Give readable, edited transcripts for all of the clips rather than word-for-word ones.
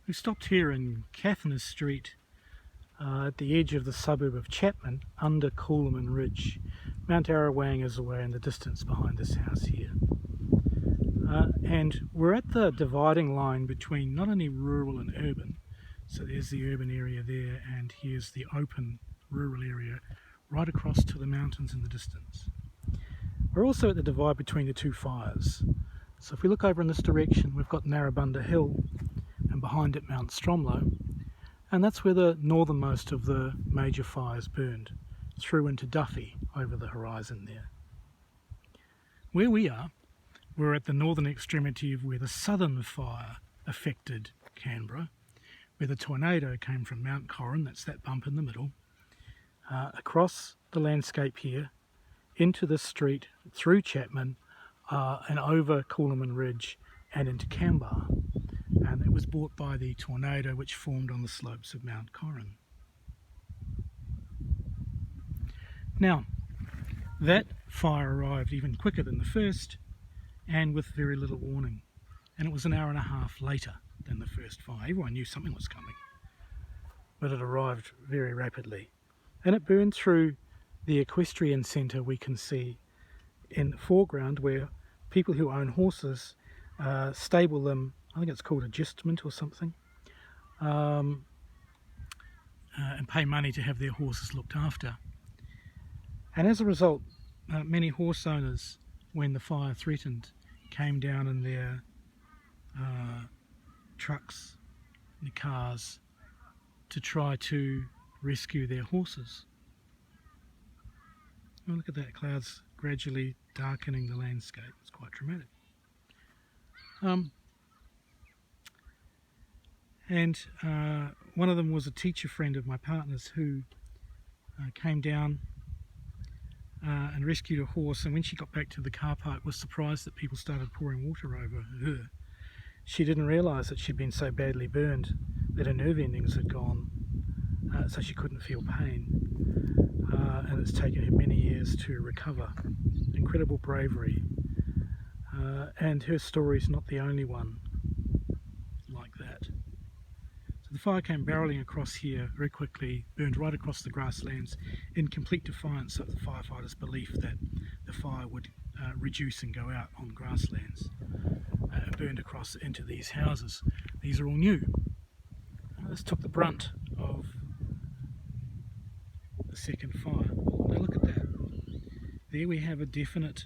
We stopped here in Kathner Street at the edge of the suburb of Chapman under Coolman Ridge. Mount Arrawang is away in the distance behind this house here. And we're at the dividing line between not only rural and urban, so there's the urban area there and here's the open rural area right across to the mountains in the distance. We're also at the divide between the two fires. So if we look over in this direction, we've got Narrabundah Hill and behind it Mount Stromlo, and that's where the northernmost of the major fires burned, through into Duffy over the horizon there. Where we are, we're at the northern extremity of where the southern fire affected Canberra, where the tornado came from Mount Corrin, that's that bump in the middle, across the landscape here, into the street, through Chapman, and over Coolman Ridge and into Canberra. And it was brought by the tornado which formed on the slopes of Mount Corrin. Now, that fire arrived even quicker than the first and with very little warning. And it was an hour and a half later than the first fire. Everyone knew something was coming, but it arrived very rapidly. And it burned through the equestrian centre we can see in the foreground, where people who own horses stable them. I think it's called adjustment or something, and pay money to have their horses looked after. And as a result, many horse owners, when the fire threatened, came down in their trucks, their cars, to try to rescue their horses. Oh, look at that, clouds gradually darkening the landscape. It's quite dramatic. And one of them was a teacher friend of my partner's who came down and rescued a horse, and when she got back to the car park was surprised that people started pouring water over her. She didn't realise that she'd been so badly burned that her nerve endings had gone, so she couldn't feel pain, and it's taken her many years to recover. Incredible bravery, and her story's not the only one like that. So the fire came barrelling across here very quickly, burned right across the grasslands in complete defiance of the firefighters' belief that the fire would reduce and go out on grasslands. It burned across into these houses. These are all new. This took the brunt of the second fire. Now look at that. There we have a definite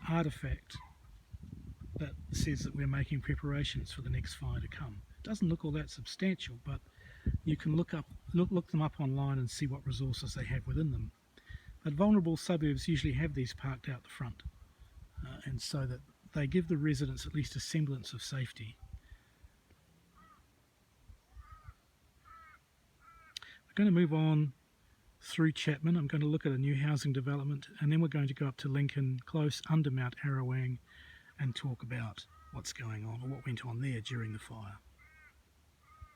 artefact that says that we're making preparations for the next fire to come. It doesn't look all that substantial, but you can look them up online and see what resources they have within them. But vulnerable suburbs usually have these parked out the front, and so that they give the residents at least a semblance of safety. We're going to move on through Chapman. I'm going to look at a new housing development, and then we're going to go up to Lincoln close under Mount Arrawang and talk about what's going on or what went on there during the fire.